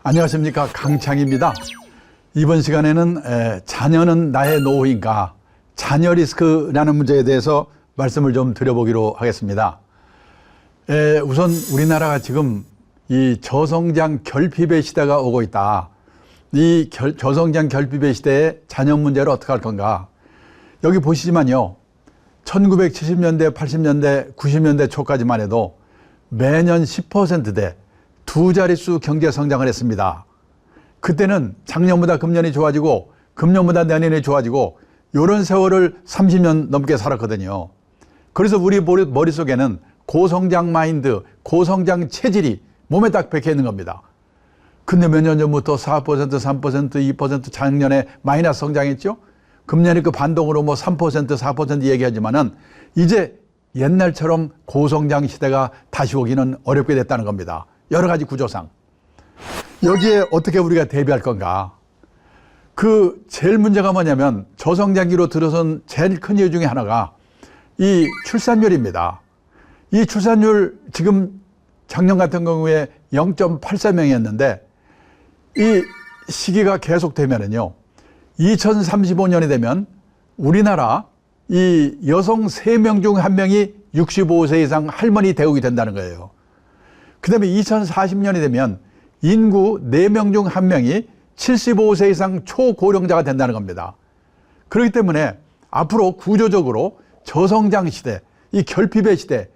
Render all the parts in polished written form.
안녕하십니까, 강창입니다. 이번 시간에는 자녀는 나의 노후인가, 자녀 리스크라는 문제에 대해서 말씀을 좀 드려보기로 하겠습니다. 우선 우리나라가 지금 이 저성장 결핍의 시대가 오고 있다. 이 저성장 결핍의 시대에 자녀 문제를 어떻게 할 건가. 여기 보시지만요, 1970년대, 80년대, 90년대 초까지만 해도 매년 10%대 두 자릿수 경제 성장을 했습니다. 그때는 작년보다 금년이 좋아지고 금년보다 내년이 좋아지고 이런 세월을 30년 넘게 살았거든요. 그래서 우리 머릿속에는 고성장 마인드, 고성장 체질이 몸에 딱 박혀 있는 겁니다. 근데 몇 년 전부터 4%, 3%, 2% 작년에 마이너스 성장했죠. 금년에 그 반동으로 뭐 3%, 4% 얘기하지만은 이제 옛날처럼 고성장 시대가 다시 오기는 어렵게 됐다는 겁니다. 여러 가지 구조상. 여기에 어떻게 우리가 대비할 건가? 제일 문제가 뭐냐면 저성장기로 들어선 제일 큰 이유 중에 하나가 이 출산율입니다. 이 출산율 지금 작년 같은 경우에 0.84명이었는데 이 시기가 계속되면은요, 2035년이 되면 우리나라 이 여성 3명 중 1명이 65세 이상 할머니 대우가 된다는 거예요. 그 다음에 2040년이 되면 인구 4명 중 1명이 75세 이상 초고령자가 된다는 겁니다. 그렇기 때문에 앞으로 구조적으로 저성장 시대, 이 결핍의 시대,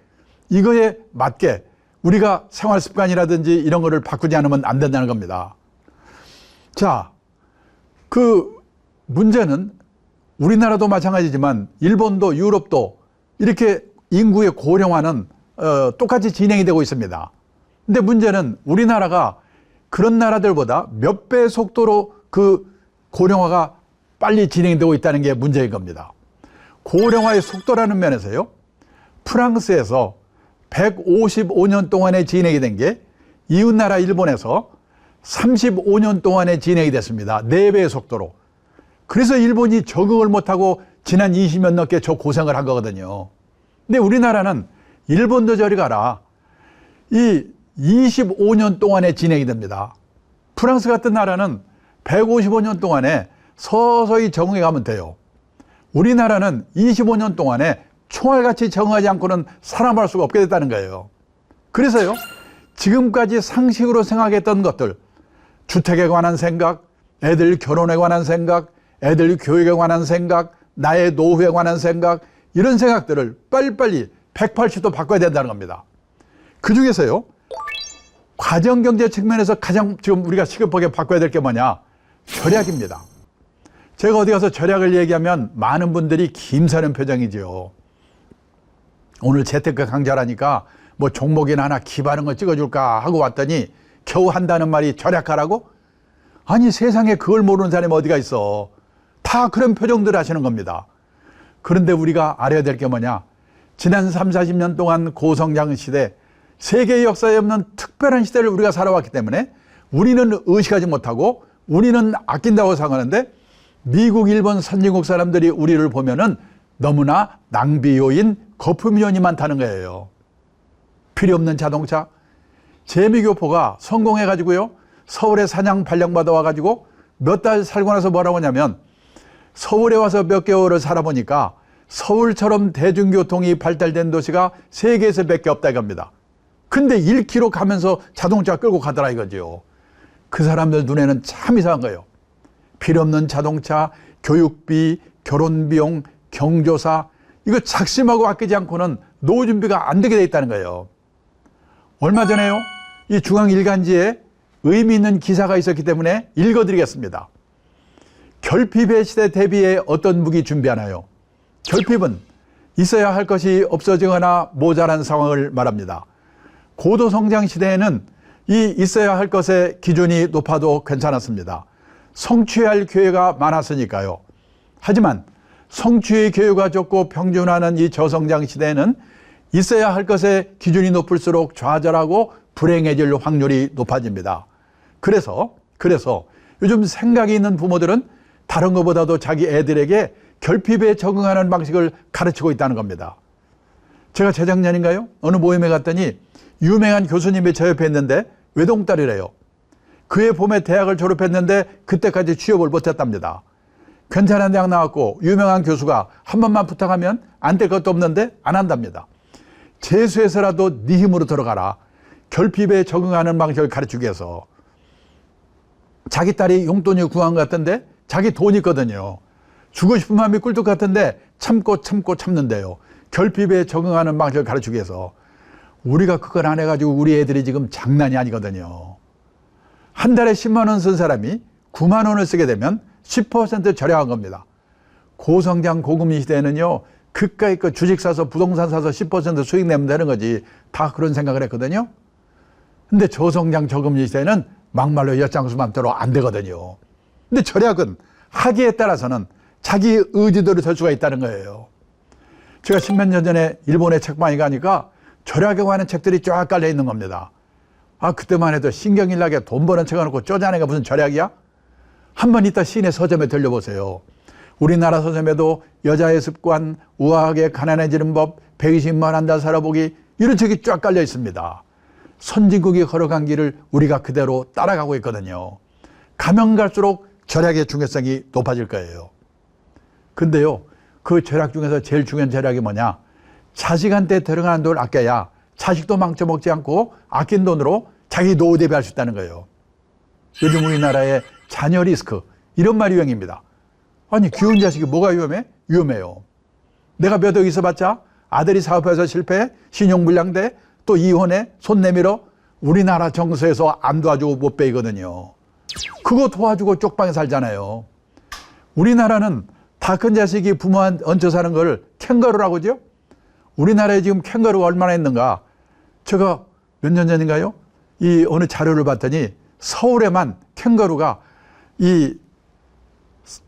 이거에 맞게 우리가 생활 습관이라든지 이런 거를 바꾸지 않으면 안 된다는 겁니다. 자, 문제는 우리나라도 마찬가지지만 일본도 유럽도 이렇게 인구의 고령화는 똑같이 진행이 되고 있습니다. 근데 문제는 우리나라가 그런 나라들보다 몇 배 속도로 고령화가 빨리 진행되고 있다는 게 문제인 겁니다. 고령화의 속도라는 면에서요, 프랑스에서 155년 동안에 진행이 된 게 이웃나라 일본에서 35년 동안에 진행이 됐습니다. 4배의 속도로. 그래서 일본이 적응을 못하고 지난 20년 넘게 저 고생을 한 거거든요. 근데 우리나라는 일본도 저리 가라, 이 25년 동안에 진행이 됩니다. 프랑스 같은 나라는 155년 동안에 서서히 적응해 가면 돼요. 우리나라는 25년 동안에 총알같이 적응하지 않고는 살아갈 수가 없게 됐다는 거예요. 그래서요, 지금까지 상식으로 생각했던 것들, 주택에 관한 생각, 애들 결혼에 관한 생각, 애들 교육에 관한 생각, 나의 노후에 관한 생각, 이런 생각들을 빨리빨리 180도 바꿔야 된다는 겁니다. 그 중에서요, 가정경제 측면에서 가장 지금 우리가 시급하게 바꿔야 될 게 뭐냐? 절약입니다. 제가 어디 가서 절약을 얘기하면 많은 분들이 김사는 표정이죠. 오늘 재테크 강좌라니까 뭐 종목이나 하나 기바른 거 찍어줄까 하고 왔더니 겨우 한다는 말이 절약하라고? 아니, 세상에 그걸 모르는 사람이 어디가 있어. 다 그런 표정들 하시는 겁니다. 그런데 우리가 알아야 될 게 뭐냐? 지난 3, 40년 동안 고성장 시대, 세계 역사에 없는 특별한 시대를 우리가 살아왔기 때문에 우리는 의식하지 못하고 우리는 아낀다고 생각하는데, 미국, 일본 선진국 사람들이 우리를 보면은 너무나 낭비 요인, 거품 요인이 많다는 거예요. 필요 없는 자동차. 재미교포가 성공해가지고요, 서울에 사냥 발령받아 와가지고 몇 달 살고 나서 뭐라고 하냐면, 서울에 와서 몇 개월을 살아보니까 서울처럼 대중교통이 발달된 도시가 세계에서 몇 개 없다 이겁니다. 근데 1km 가면서 자동차 끌고 가더라 이거죠. 그 사람들 눈에는 참 이상한 거예요. 필요 없는 자동차, 교육비, 결혼비용, 경조사, 이거 작심하고 아끼지 않고는 노후 준비가 안 되게 돼 있다는 거예요. 얼마 전에요, 이 중앙일간지에 의미 있는 기사가 있었기 때문에 읽어드리겠습니다. 결핍의 시대 대비에 어떤 무기 준비하나요? 결핍은 있어야 할 것이 없어지거나 모자란 상황을 말합니다. 고도성장 시대에는 이 있어야 할 것의 기준이 높아도 괜찮았습니다. 성취할 기회가 많았으니까요. 하지만 성취의 기회가 적고 평준화하는 이 저성장 시대에는 있어야 할 것의 기준이 높을수록 좌절하고 불행해질 확률이 높아집니다. 그래서 요즘 생각이 있는 부모들은 다른 것보다도 자기 애들에게 결핍에 적응하는 방식을 가르치고 있다는 겁니다. 제가 재작년인가요? 어느 모임에 갔더니 유명한 교수님이 저 옆에 있는데 외동딸이래요. 그해 봄에 대학을 졸업했는데 그때까지 취업을 못했답니다. 괜찮은 대학 나왔고 유명한 교수가 한 번만 부탁하면 안 될 것도 없는데 안 한답니다. 재수해서라도 네 힘으로 들어가라. 결핍에 적응하는 방식을 가르치기 위해서. 자기 딸이 용돈이 구한 것 같은데 자기 돈이 있거든요. 주고 싶은 마음이 꿀뚝 같은데 참고 참는데요. 결핍에 적응하는 방식을 가르치기 위해서. 우리가 그걸 안 해가지고 우리 애들이 지금 장난이 아니거든요. 한 달에 10만 원 쓴 사람이 9만 원을 쓰게 되면 10% 절약한 겁니다. 고성장 고금리 시대에는요, 그까이 거 주식 사서 부동산 사서 10% 수익 내면 되는 거지. 다 그런 생각을 했거든요. 근데 저성장 저금리 시대에는 막말로 엿장수 맘대로 안 되거든요. 근데 절약은 하기에 따라서는 자기 의지대로 될 수가 있다는 거예요. 제가 10몇 년 전에 일본에 책방에 가니까 절약에 관한 책들이 쫙 깔려 있는 겁니다. 아, 그때만 해도 신경일 나게 돈 버는 책 해놓고 쪼잔해가 무슨 절약이야? 한번 이따 시내 서점에 들려보세요. 우리나라 서점에도 여자의 습관, 우아하게 가난해지는 법, 120만 한 달 살아보기, 이런 책이 쫙 깔려 있습니다. 선진국이 걸어간 길을 우리가 그대로 따라가고 있거든요. 가면 갈수록 절약의 중요성이 높아질 거예요. 근데요, 그 절약 중에서 제일 중요한 절약이 뭐냐? 자식한테 들어가는 돈을 아껴야 자식도 망쳐먹지 않고 아낀 돈으로 자기 노후 대비할 수 있다는 거예요. 요즘 우리나라의 자녀 리스크, 이런 말이 유행입니다. 아니, 귀여운 자식이 뭐가 위험해? 위험해요. 내가 몇 억 있어봤자 아들이 사업해서 실패해, 신용불량돼, 또 이혼해, 손 내밀어. 우리나라 정서에서 안 도와주고 못 빼이거든요. 그거 도와주고 쪽방에 살잖아요. 우리나라는 다 큰 자식이 부모한테 얹혀 사는 걸 캥거루라고 하죠. 우리나라에 지금 캥거루가 얼마나 있는가. 제가 몇 년 전인가요? 이 어느 자료를 봤더니 서울에만 캥거루가 이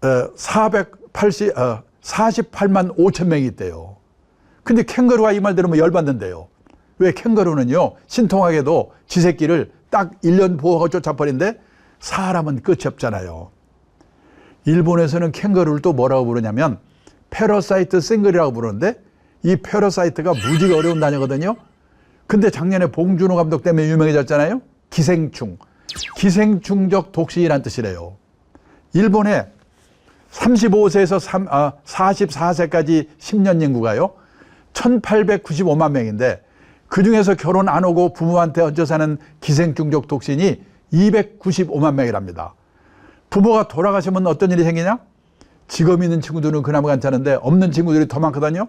48만 5천 명이 있대요. 근데 캥거루가 이 말 들으면 열받는데요. 왜? 캥거루는요, 신통하게도 지 새끼를 딱 1년 보호하고 쫓아버린데 사람은 끝이 없잖아요. 일본에서는 캥거루를 또 뭐라고 부르냐면 패러사이트 싱글이라고 부르는데, 이 패러사이트가 무지가 어려운 단어거든요. 근데 작년에 봉준호 감독 때문에 유명해졌잖아요. 기생충. 기생충적 독신이란 뜻이래요. 일본에 35세에서 44세까지 10년 인구가요, 1895만 명인데, 그 중에서 결혼 안 하고 부모한테 얹혀 사는 기생충적 독신이 295만 명이랍니다. 부모가 돌아가시면 어떤 일이 생기냐? 직업 있는 친구들은 그나마 괜찮은데 없는 친구들이 더 많거든요.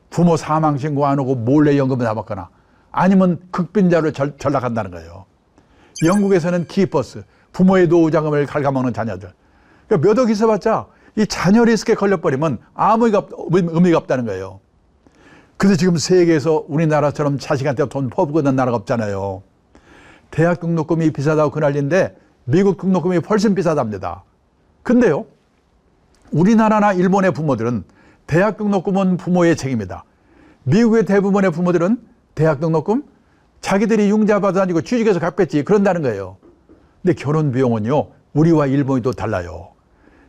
부모 사망 신고 안 하고 몰래 연금을 다 받거나 아니면 극빈자로 전락한다는 거예요. 영국에서는 키퍼스, 부모의 노후 자금을 갉아먹는 자녀들. 그러니까 몇 억 있어봤자 이 자녀 리스크에 걸려버리면 아무 의미가 없다는 거예요. 그래서 지금 세계에서 우리나라처럼 자식한테 돈 퍼붓고 있는 나라가 없잖아요. 대학 등록금이 비싸다고 그 난리인데 미국 등록금이 훨씬 비싸답니다. 근데요, 우리나라나 일본의 부모들은 대학 등록금은 부모의 책임이다. 미국의 대부분의 부모들은 대학 등록금 자기들이 융자받아 가지고 취직해서 갚겠지, 그런다는 거예요. 근데 결혼 비용은요, 우리와 일본이 또 달라요.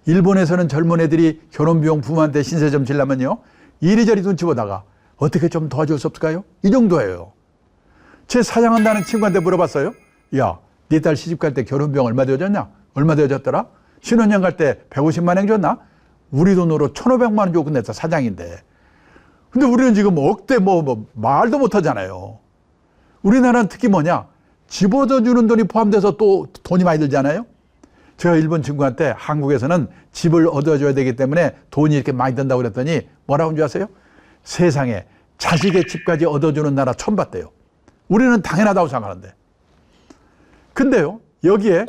일본에서는 젊은 애들이 결혼 비용 부모한테 신세 좀 지려면요, 이리저리 눈치 보다가 어떻게 좀 도와줄 수 없을까요? 이 정도예요. 제 사장한다는 친구한테 물어봤어요. 야, 네 딸 시집 갈 때 결혼 비용 얼마 되어졌냐? 얼마 되어졌더라? 신혼여행 갈 때 150만 원 줬나? 우리 돈으로 1,500만 원 주고 끝냈다, 사장인데. 근데 우리는 지금 억대 말도 못 하잖아요. 우리나라는 특히 뭐냐? 집 얻어주는 돈이 포함돼서 또 돈이 많이 들잖아요. 제가 일본 친구한테 한국에서는 집을 얻어줘야 되기 때문에 돈이 이렇게 많이 든다고 그랬더니 뭐라고 한 줄 아세요? 세상에 자식의 집까지 얻어주는 나라 처음 봤대요. 우리는 당연하다고 생각하는데. 근데요, 여기에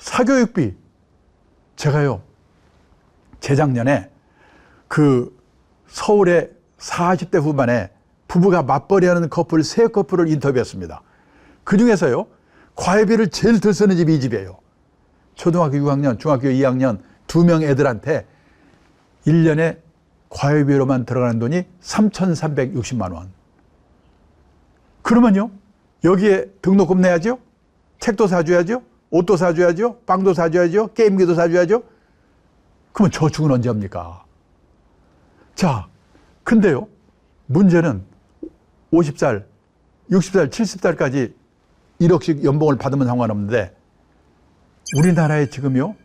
사교육비, 제가요, 재작년에 그 서울의 40대 후반에 부부가 맞벌이하는 커플, 세 커플을 인터뷰했습니다. 그 중에서요, 과외비를 제일 덜 쓰는 집이 이 집이에요. 초등학교 6학년, 중학교 2학년 2명 애들한테 1년에 과외비로만 들어가는 돈이 3,360만 원. 그러면요, 여기에 등록금 내야죠? 책도 사줘야죠? 옷도 사줘야죠? 빵도 사줘야죠? 게임기도 사줘야죠? 그러면 저축은 언제 합니까? 자, 근데요, 문제는 50살, 60살, 70살까지 1억씩 연봉을 받으면 상관없는데 우리나라에 지금요,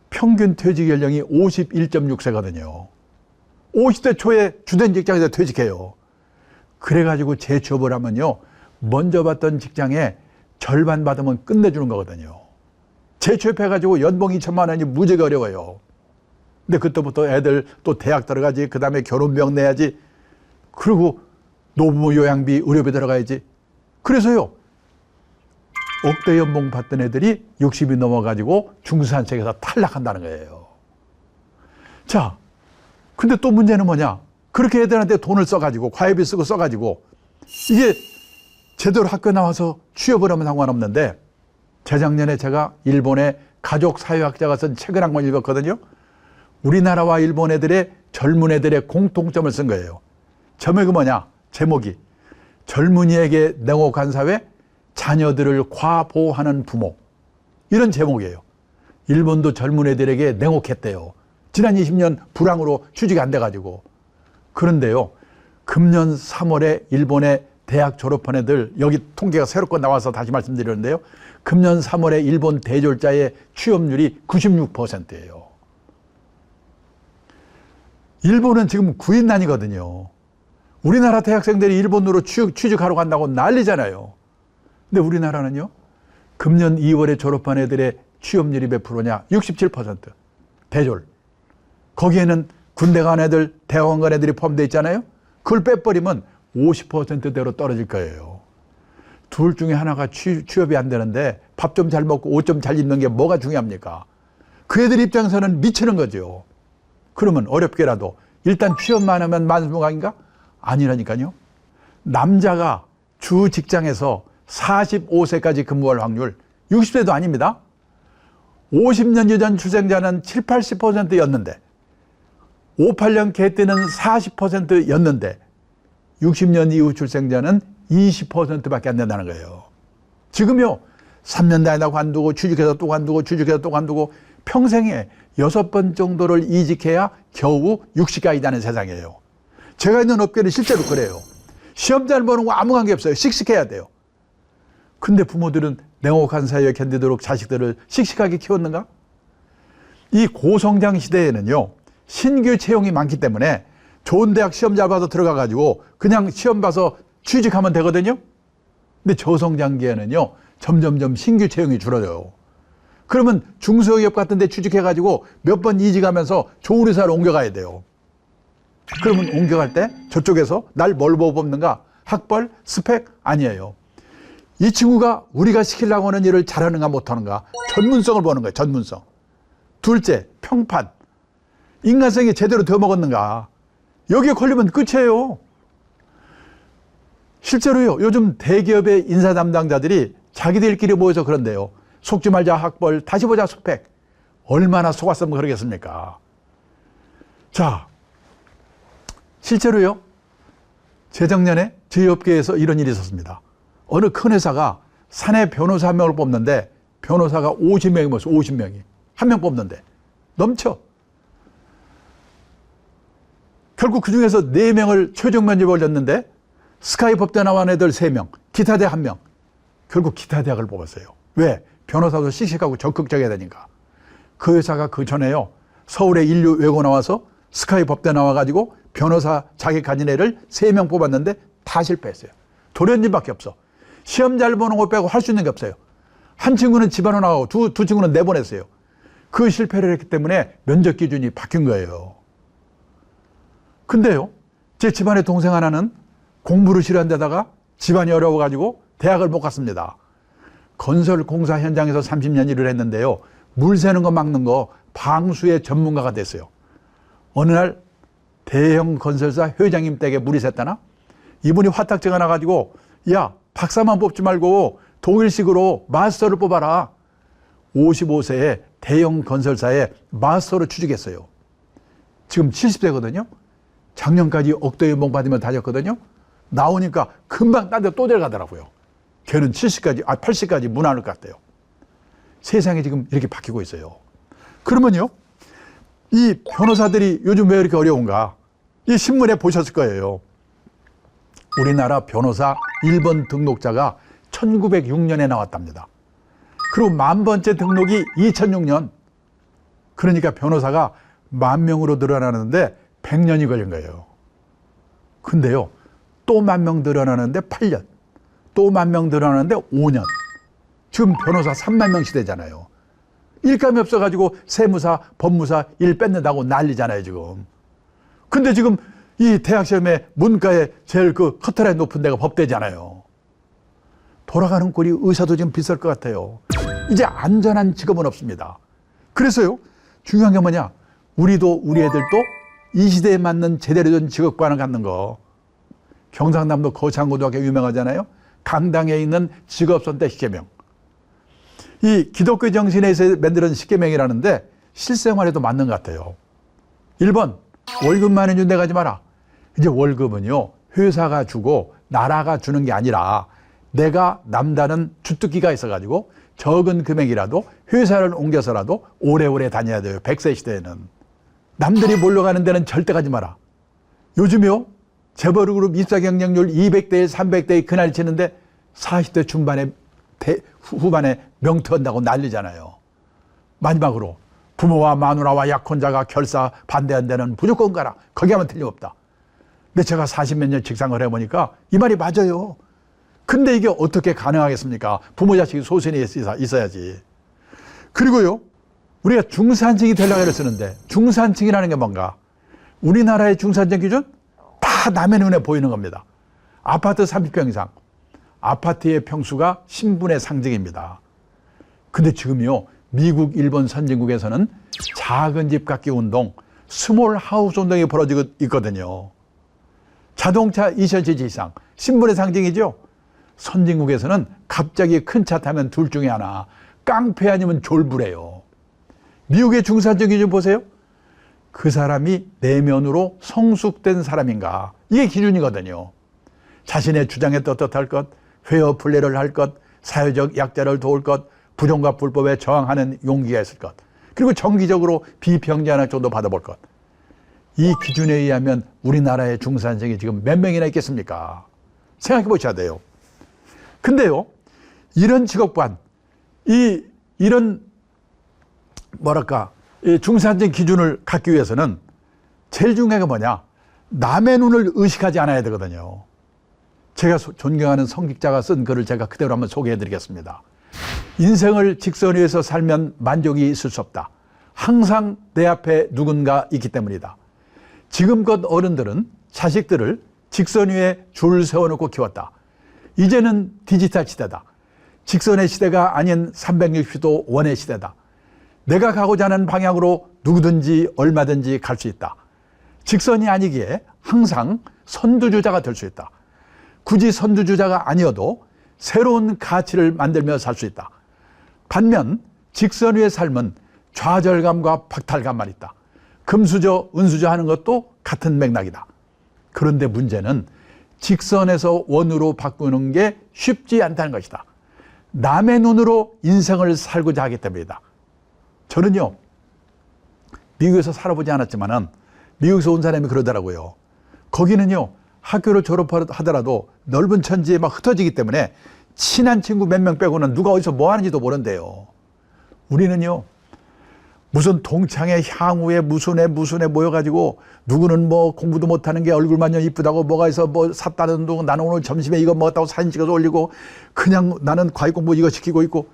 평균 퇴직 연령이 51.6세거든요. 50대 초에 주된 직장에서 퇴직해요. 그래가지고 재취업을 하면요, 먼저 받던 직장에 절반 받으면 끝내주는 거거든요. 재취업해가지고 연봉 2천만 원이 무지가 어려워요. 근데 그때부터 애들 또 대학 들어가지, 그 다음에 결혼비용 내야지, 그리고 노부모 요양비, 의료비 들어가야지. 그래서요, 억대 연봉 받던 애들이 60이 넘어가지고 중산층에서 탈락한다는 거예요. 자, 근데 또 문제는 뭐냐? 그렇게 애들한테 돈을 써가지고, 과외비 쓰고 써가지고, 이게 제대로 학교 나와서 취업을 하면 상관없는데, 재작년에 제가 일본의 가족 사회학자가 쓴 책을 한 권 읽었거든요. 우리나라와 일본 애들의 젊은 애들의 공통점을 쓴 거예요. 제목이 뭐냐? 제목이 젊은이에게 냉혹한 사회, 자녀들을 과보호하는 부모. 이런 제목이에요. 일본도 젊은 애들에게 냉혹했대요. 지난 20년 불황으로 취직이 안 돼가지고. 그런데요, 금년 3월에 일본의 대학 졸업한 애들, 여기 통계가 새롭게 나와서 다시 말씀드리는데요, 금년 3월에 일본 대졸자의 취업률이 96%예요. 일본은 지금 구인난이거든요. 우리나라 대학생들이 일본으로 취직하러 간다고 난리잖아요. 근데 우리나라는요, 금년 2월에 졸업한 애들의 취업률이 몇 프로냐? 67%. 대졸. 거기에는 군대 간 애들, 대학원 간 애들이 포함되어 있잖아요. 그걸 빼버리면 50%대로 떨어질 거예요. 둘 중에 하나가 취업이 안 되는데 밥 좀 잘 먹고 옷 좀 잘 입는 게 뭐가 중요합니까? 그 애들 입장에서는 미치는 거죠. 그러면 어렵게라도 일단 취업만 하면 만수무강인가? 아니라니까요. 남자가 주 직장에서 45세까지 근무할 확률 60세도 아닙니다. 50년 전 출생자는 7, 80%였는데 58년 개 때는 40%였는데 60년 이후 출생자는 20%밖에 안 된다는 거예요. 지금요, 3년 다니다가 관두고 취직해서 또 관두고 취직해서 또 관두고 평생에 6번 정도를 이직해야 겨우 60까지 다는 세상이에요. 제가 있는 업계는 실제로 그래요. 시험 잘 보는 거 아무 관계 없어요. 씩씩해야 돼요. 근데 부모들은 냉혹한 사회에 견디도록 자식들을 씩씩하게 키웠는가? 이 고성장 시대에는요, 신규 채용이 많기 때문에 좋은 대학 시험 잘 봐서 들어가가지고 그냥 시험 봐서 취직하면 되거든요. 근데 저성장기에는요, 점점점 신규 채용이 줄어져요. 그러면 중소기업 같은 데 취직해가지고 몇 번 이직하면서 좋은 회사로 옮겨가야 돼요. 그러면 옮겨갈 때 저쪽에서 날 뭘 보고 뽑는가? 학벌, 스펙? 아니에요. 이 친구가 우리가 시키려고 하는 일을 잘하는가 못하는가? 전문성을 보는 거예요. 전문성. 둘째, 평판. 인간성이 제대로 되어 먹었는가? 여기에 걸리면 끝이에요. 실제로요, 요즘 대기업의 인사 담당자들이 자기들끼리 모여서 그런데요, 속지 말자 학벌, 다시 보자 스펙. 얼마나 속았으면 그러겠습니까? 자, 실제로요, 재작년에 저희 업계에서 이런 일이 있었습니다. 어느 큰 회사가 사내 변호사 한 명을 뽑는데 변호사가 50명이 모였어요. 50명이. 한 명 뽑는데 넘쳐. 결국 그 중에서 4명을 최종 면접을 올렸는데 스카이 법대 나온 애들 3명, 기타 대학 1명. 결국 기타 대학을 뽑았어요. 왜? 변호사도 씩씩하고 적극적이어야 되니까. 그 회사가 그 전에요, 서울에 인류 외고 나와서 스카이 법대 나와가지고 변호사 자격 가진 애를 3명 뽑았는데 다 실패했어요. 도련님밖에 없어. 시험 잘 보는 거 빼고 할 수 있는 게 없어요. 한 친구는 집안으로 나가고 두 친구는 내보냈어요. 그 실패를 했기 때문에 면접 기준이 바뀐 거예요. 근데요, 제 집안의 동생 하나는 공부를 싫어한 데다가 집안이 어려워가지고 대학을 못 갔습니다. 건설 공사 현장에서 30년 일을 했는데요, 물 새는 거 막는 거 방수의 전문가가 됐어요. 어느 날 대형 건설사 회장님 댁에 물이 샜다나? 이분이 화딱지가 나가지고, 야, 박사만 뽑지 말고 독일식으로 마스터를 뽑아라. 55세에 대형 건설사에 마스터로 취직했어요. 지금 70세거든요. 작년까지 억대 연봉 받으면 다녔거든요. 나오니까 금방 딴 데 또 데려가더라고요. 걔는 80까지 무난할 것 같아요. 세상이 지금 이렇게 바뀌고 있어요. 그러면요, 이 변호사들이 요즘 왜 이렇게 어려운가? 이 신문에 보셨을 거예요. 우리나라 변호사 1번 등록자가 1906년에 나왔답니다. 그리고 10,000번째 등록이 2006년. 그러니까 변호사가 10,000명으로 늘어나는데 100년이 걸린 거예요. 근데요, 또 10,000명 늘어나는데 8년, 또 10,000명 늘어나는데 5년. 지금 변호사 30,000명 시대잖아요. 일감이 없어가지고 세무사, 법무사 일 뺏는다고 난리잖아요, 지금. 근데 지금 이 대학 시험에 문과에 제일 그 커트라인 높은 데가 법대잖아요. 돌아가는 꼴이 의사도 지금 비쌀 것 같아요. 이제 안전한 직업은 없습니다. 그래서요, 중요한 게 뭐냐? 우리도 우리 애들도 이 시대에 맞는 제대로 된 직업관을 갖는 거. 경상남도 거창고등학교 유명하잖아요. 강당에 있는 직업선택 시계명. 이 기독교 정신에서 만드는 시계명이라는데 실생활에도 맞는 것 같아요. 1번, 월급만 해준 데 가지 마라. 이제 월급은요, 회사가 주고 나라가 주는 게 아니라 내가 남다른 주특기가 있어가지고 적은 금액이라도 회사를 옮겨서라도 오래오래 다녀야 돼요. 100세 시대에는. 남들이 몰려가는 데는 절대 가지 마라. 요즘요, 재벌그룹 입사 경쟁률 200대 300대 그날 치는데 40대 중반에 후반에 명퇴한다고 난리잖아요. 마지막으로 부모와 마누라와 약혼자가 결사 반대한 데는 무조건 가라. 거기 하면 틀림없다. 근데 제가 40몇 년 직장을 해보니까 이 말이 맞아요. 근데 이게 어떻게 가능하겠습니까? 부모 자식이 소신이 있어야지. 그리고요, 우리가 중산층이 되려고 애를 쓰는데 중산층이라는 게 뭔가? 우리나라의 중산층 기준? 다 남의 눈에 보이는 겁니다. 아파트 30평 이상. 아파트의 평수가 신분의 상징입니다. 근데 지금요, 미국, 일본 선진국에서는 작은 집 갖기 운동, 스몰 하우스 운동이 벌어지고 있거든요. 자동차 2,000cc 이상, 신분의 상징이죠. 선진국에서는 갑자기 큰 차 타면 둘 중에 하나, 깡패 아니면 졸부래요. 미국의 중산층 기준 보세요. 그 사람이 내면으로 성숙된 사람인가. 이게 기준이거든요. 자신의 주장에 떳떳할 것, 회어 플레이를 할 것, 사회적 약자를 도울 것, 부정과 불법에 저항하는 용기가 있을 것, 그리고 정기적으로 비평등한 정도 받아볼 것. 이 기준에 의하면 우리나라의 중산층이 지금 몇 명이나 있겠습니까? 생각해 보셔야 돼요. 근데요, 이런 직업관, 이런 뭐랄까, 이 중산층 기준을 갖기 위해서는 제일 중요한 게 뭐냐? 남의 눈을 의식하지 않아야 되거든요. 제가 존경하는 성직자가 쓴 글을 제가 그대로 한번 소개해 드리겠습니다. 인생을 직선 위에서 살면 만족이 있을 수 없다. 항상 내 앞에 누군가 있기 때문이다. 지금껏 어른들은 자식들을 직선 위에 줄 세워놓고 키웠다. 이제는 디지털 시대다. 직선의 시대가 아닌 360도 원의 시대다. 내가 가고자 하는 방향으로 누구든지 얼마든지 갈 수 있다. 직선이 아니기에 항상 선두주자가 될 수 있다. 굳이 선두주자가 아니어도 새로운 가치를 만들며 살 수 있다. 반면 직선 위의 삶은 좌절감과 박탈감만 있다. 금수저, 은수저 하는 것도 같은 맥락이다. 그런데 문제는 직선에서 원으로 바꾸는 게 쉽지 않다는 것이다. 남의 눈으로 인생을 살고자 하기 때문이다. 저는요, 미국에서 살아보지 않았지만은 미국에서 온 사람이 그러더라고요. 거기는요, 학교를 졸업하더라도 넓은 천지에 막 흩어지기 때문에 친한 친구 몇 명 빼고는 누가 어디서 뭐 하는지도 모른대요. 우리는요, 무슨 동창회 향후에 무슨 애 모여가지고 누구는 뭐 공부도 못하는 게 얼굴만 이쁘다고 뭐가 있어 뭐 샀다는 둥 나는 오늘 점심에 이거 먹었다고 사진 찍어서 올리고 그냥 나는 과외 공부 이거 시키고 있고.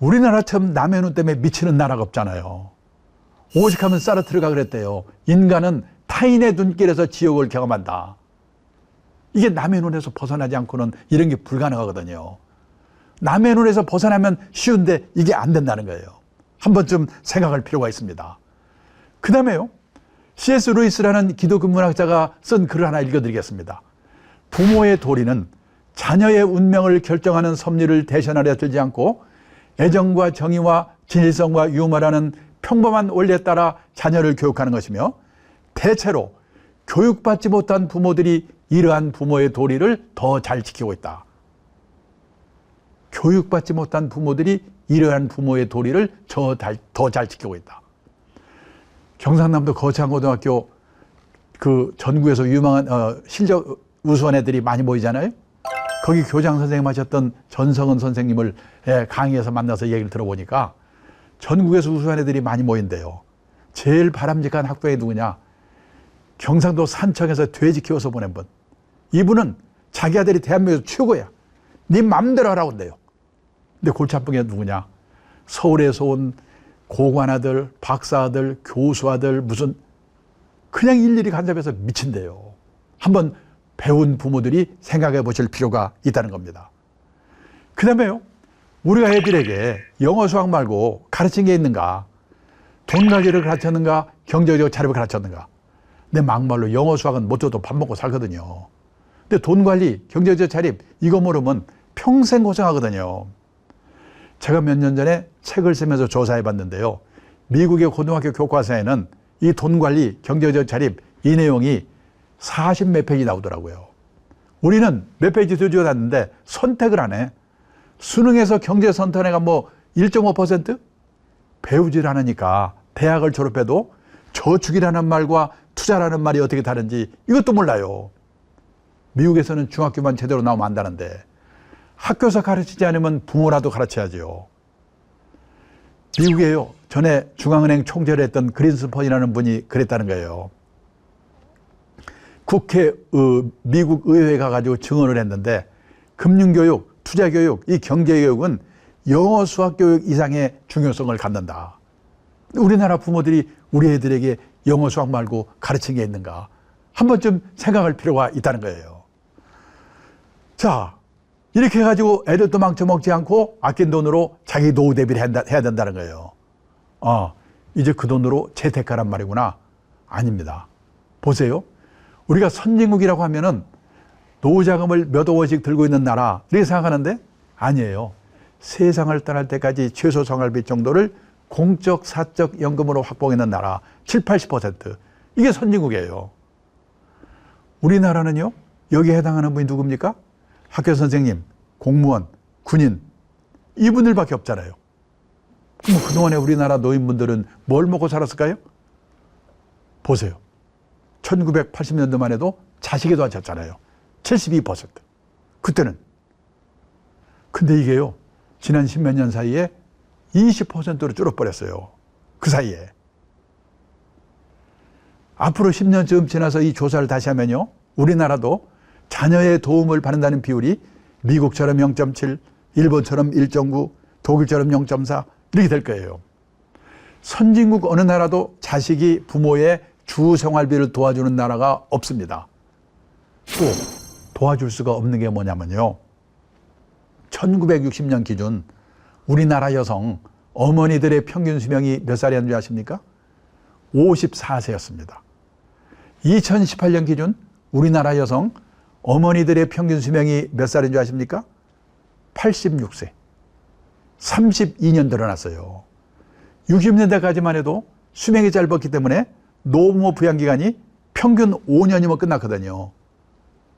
우리나라처럼 남의 눈 때문에 미치는 나라가 없잖아요. 오직하면 사르트르가 그랬대요. 인간은 타인의 눈길에서 지옥을 경험한다. 이게 남의 눈에서 벗어나지 않고는 이런 게 불가능하거든요. 남의 눈에서 벗어나면 쉬운데 이게 안 된다는 거예요. 한 번쯤 생각할 필요가 있습니다. 그 다음에요, C.S. 루이스라는 기독교 문학자가 쓴 글을 하나 읽어드리겠습니다. 부모의 도리는 자녀의 운명을 결정하는 섭리를 대신하려 들지 않고 애정과 정의와 진실성과 유머라는 평범한 원리에 따라 자녀를 교육하는 것이며, 대체로 교육받지 못한 부모들이 이러한 부모의 도리를 더 잘 지키고 있다. 교육받지 못한 부모들이 이러한 부모의 도리를 더 잘 지키고 있다. 경상남도 거창고등학교 그 전국에서 유명한 실력 우수한 애들이 많이 모이잖아요. 거기 교장 선생님 하셨던 전성은 선생님을 강의에서 만나서 얘기를 들어보니까 전국에서 우수한 애들이 많이 모인대요. 제일 바람직한 학부형이 누구냐? 경상도 산청에서 돼지 키워서 보낸 분. 이분은 자기 아들이 대한민국에서 최고야. 네 맘대로 하라고 한대요. 근데 골치 아픈 게 누구냐? 서울에서 온 고관 아들, 박사 아들, 교수 아들, 무슨 그냥 일일이 간섭해서 미친대요. 한번 배운 부모들이 생각해 보실 필요가 있다는 겁니다. 그 다음에요, 우리가 애들에게 영어 수학 말고 가르친 게 있는가? 돈 관리를 가르쳤는가? 경제적 자립을 가르쳤는가? 내 막말로 영어 수학은 못 줘도 밥 먹고 살거든요. 근데 돈 관리, 경제적 자립 이거 모르면 평생 고생하거든요. 제가 몇 년 전에 책을 쓰면서 조사해 봤는데요. 미국의 고등학교 교과서에는 이 돈 관리, 경제적 자립 이 내용이 40몇 페이지 나오더라고요. 우리는 몇 페이지 더 줘놨는데 선택을 안 해. 수능에서 경제 선택해가 뭐 1.5%? 배우질 않으니까 대학을 졸업해도 저축이라는 말과 투자라는 말이 어떻게 다른지 이것도 몰라요. 미국에서는 중학교만 제대로 나오면 안다는데 학교에서 가르치지 않으면 부모라도 가르쳐야죠. 미국에요, 전에 중앙은행 총재를 했던 그린스펀이라는 분이 그랬다는 거예요. 국회, 미국 의회에 가가지고 증언을 했는데 금융교육, 투자교육, 이 경제교육은 영어 수학교육 이상의 중요성을 갖는다. 우리나라 부모들이 우리 애들에게 영어 수학 말고 가르친 게 있는가? 한 번쯤 생각할 필요가 있다는 거예요. 자, 이렇게 해가지고 애들도 망쳐먹지 않고 아낀 돈으로 자기 노후 대비를 해야 된다는 거예요. 이제 그 돈으로 재테크란 말이구나. 아닙니다. 보세요. 우리가 선진국이라고 하면은 노후자금을 몇억 원씩 들고 있는 나라 이렇게 생각하는데 아니에요. 세상을 떠날 때까지 최소 생활비 정도를 공적 사적 연금으로 확보하는 나라 7, 80% 이게 선진국이에요. 우리나라는요, 여기에 해당하는 분이 누굽니까? 학교 선생님, 공무원, 군인 이분들밖에 없잖아요. 그럼 그동안에 우리나라 노인분들은 뭘 먹고 살았을까요? 보세요. 1980년도만 해도 자식이 도와줬잖아요. 72%. 그때는. 근데 이게요, 지난 10몇 년 사이에 20%로 줄어버렸어요. 그 사이에. 앞으로 10년쯤 지나서 이 조사를 다시 하면요, 우리나라도 자녀의 도움을 받는다는 비율이 미국처럼 0.7, 일본처럼 1.9, 독일처럼 0.4 이렇게 될 거예요. 선진국 어느 나라도 자식이 부모의 주 생활비를 도와주는 나라가 없습니다. 또 도와줄 수가 없는 게 뭐냐면요, 1960년 기준 우리나라 여성 어머니들의 평균 수명이 몇 살이었는지 아십니까? 54세였습니다. 2018년 기준 우리나라 여성 어머니들의 평균 수명이 몇 살인 줄 아십니까? 86세. 32년 늘어났어요. 60년대까지만 해도 수명이 짧았기 때문에 노부모 부양기간이 평균 5년이면 끝났거든요.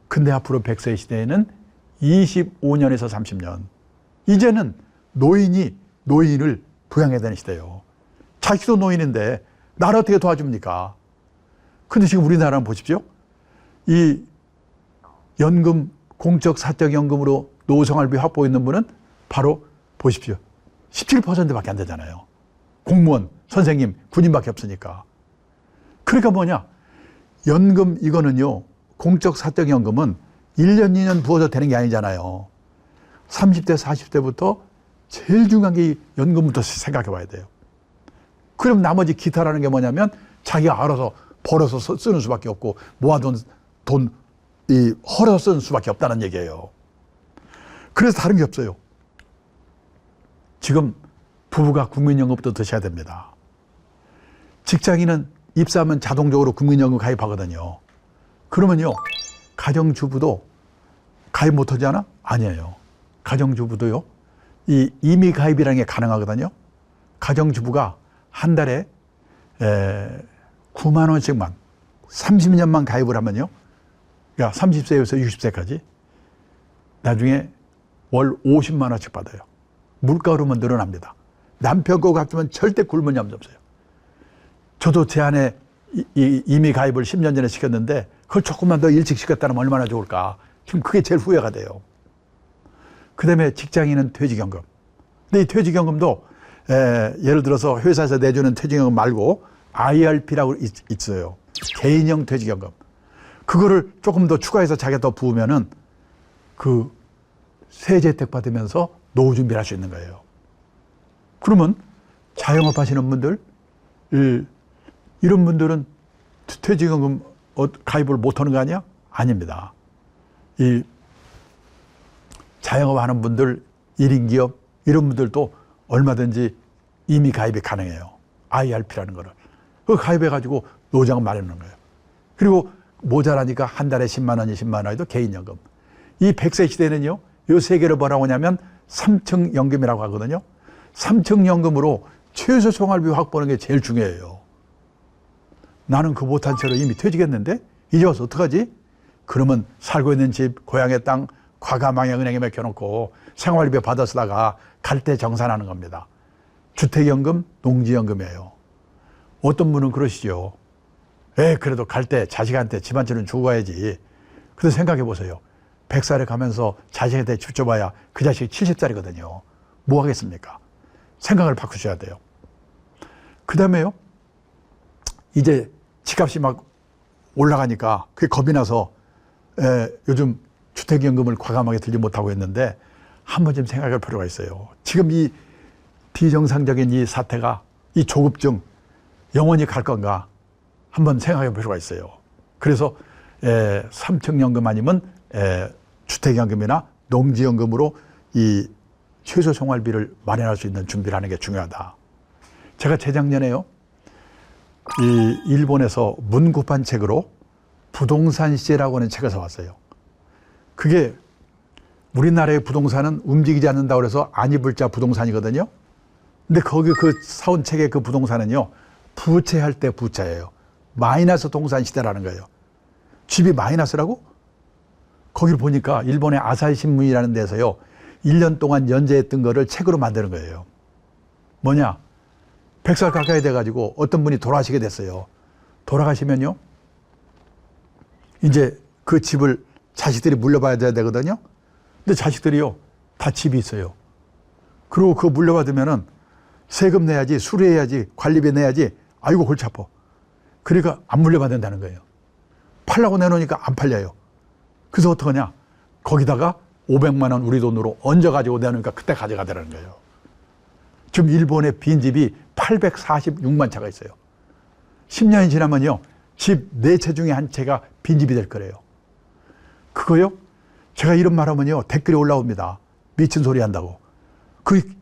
근데 앞으로 100세 시대에는 25년에서 30년. 이제는 노인이 노인을 부양해야 되는 시대예요. 자기도 노인인데 나를 어떻게 도와줍니까? 근데 지금 우리나라는 보십시오. 이 연금, 공적 사적 연금으로 노후생활비 확보해 있는 분은 바로 보십시오. 17%밖에 안 되잖아요. 공무원, 선생님, 군인밖에 없으니까. 그러니까 뭐냐? 연금 이거는요, 공적 사적 연금은 1년, 2년 부어서 되는 게 아니잖아요. 30대, 40대부터 제일 중요한 게 연금부터 생각해 봐야 돼요. 그럼 나머지 기타라는 게 뭐냐면 자기가 알아서 벌어서 쓰는 수밖에 없고 모아둔 돈 헐어서 쓰는 수밖에 없다는 얘기예요. 그래서 다른 게 없어요. 지금 부부가 국민연금부터 드셔야 됩니다. 직장인은 입사하면 자동적으로 국민연금 가입하거든요. 그러면요, 가정주부도 가입 못하지 않아? 아니에요. 가정주부도요, 이 임의 가입이라는 게 가능하거든요. 가정주부가 한 달에 9만 원씩만 30년만 가입을 하면요, 그러니까 30세에서 60세까지 나중에 월 50만 원씩 받아요. 물가 오르면 늘어납니다. 남편 거 갖으면 절대 굶은 얌 없어요. 저도 제 아내 임의 가입을 10년 전에 시켰는데 그걸 조금만 더 일찍 시켰다면 얼마나 좋을까. 지금 그게 제일 후회가 돼요. 그 다음에 직장인은 퇴직연금. 근데 이 퇴직연금도 예를 들어서 회사에서 내주는 퇴직연금 말고 IRP라고 있어요. 개인형 퇴직연금. 그거를 조금 더 추가해서 자기가 더 부으면은 그 세제 혜택 받으면서 노후 준비를 할 수 있는 거예요. 그러면 자영업 하시는 분들, 이런 분들은 퇴직연금 가입을 못 하는 거 아니야? 아닙니다. 이 자영업 하는 분들, 1인 기업, 이런 분들도 얼마든지 이미 가입이 가능해요. IRP라는 거를. 그거 가입해가지고 노후자금 마련하는 거예요. 그리고 모자라니까 한 달에 10만 원, 20만 원에도 개인연금. 이 100세 시대는요, 요 세 개를 뭐라고 하냐면 3층 연금이라고 하거든요. 3층 연금으로 최소 생활비 확보하는 게 제일 중요해요. 나는 그 못한 채로 이미 퇴직했는데 이제 와서 어떡하지? 그러면 살고 있는 집, 고향의 땅 과감하게 은행에 맡겨놓고 생활비 받아 쓰다가 갈 때 정산하는 겁니다. 주택연금, 농지연금이에요. 어떤 분은 그러시죠. 그래도 갈 때 자식한테 집 한 채는 주고 가야지. 근데 생각해 보세요. 100살에 가면서 자식한테 집 줘봐야 그 자식이 70살이거든요. 뭐 하겠습니까? 생각을 바꾸셔야 돼요. 그 다음에요. 이제 집값이 막 올라가니까 그게 겁이 나서 요즘 주택연금을 과감하게 들지 못하고 있는데 한 번쯤 생각할 필요가 있어요. 지금 이 비정상적인 이 사태가, 이 조급증 영원히 갈 건가 한번 생각해 볼 필요가 있어요. 그래서 3층 연금 아니면 주택연금이나 농지연금으로 이 최소 생활비를 마련할 수 있는 준비를 하는 게 중요하다. 제가 재작년에요, 이 일본에서 문구판 책으로 부동산 시대라고 하는 책을 사왔어요. 그게 우리나라의 부동산은 움직이지 않는다고 해서 안이불자 부동산이거든요. 근데 거기 그 사온 책의 그 부동산은요, 부채할 때 부채예요. 마이너스 동산 시대라는 거예요. 집이 마이너스라고? 거기를 보니까 일본의 아사히 신문이라는 데서요, 1년 동안 연재했던 거를 책으로 만드는 거예요. 뭐냐? 100살 가까이 돼가지고 어떤 분이 돌아가시게 됐어요. 돌아가시면요, 이제 그 집을 자식들이 물려받아야 되거든요. 근데 자식들이요, 다 집이 있어요. 그리고 그거 물려받으면은 세금 내야지, 수리해야지, 관리비 내야지. 아이고 골치 아파. 그러니까 안 물려받는다는 거예요. 팔라고 내놓으니까 안 팔려요. 그래서 어떡하냐? 거기다가 500만 원 우리 돈으로 얹어가지고 내놓으니까 그때 가져가더라는 거예요. 지금 일본의 빈집이 846만 채가 있어요. 10년이 지나면요, 집 4채 중에 한 채가 빈집이 될 거래요. 그거요? 제가 이런 말 하면요, 댓글이 올라옵니다. 미친 소리 한다고.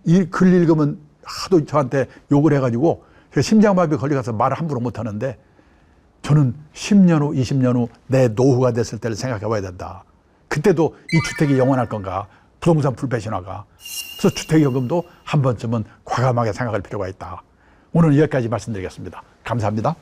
이 글 읽으면 하도 저한테 욕을 해가지고 제가 심장마비 걸려가서 말을 함부로 못 하는데, 저는 10년 후, 20년 후 내 노후가 됐을 때를 생각해 봐야 된다. 그때도 이 주택이 영원할 건가? 부동산 불패신화가. 그래서 주택연금도 한 번쯤은 과감하게 생각할 필요가 있다. 오늘 여기까지 말씀드리겠습니다. 감사합니다.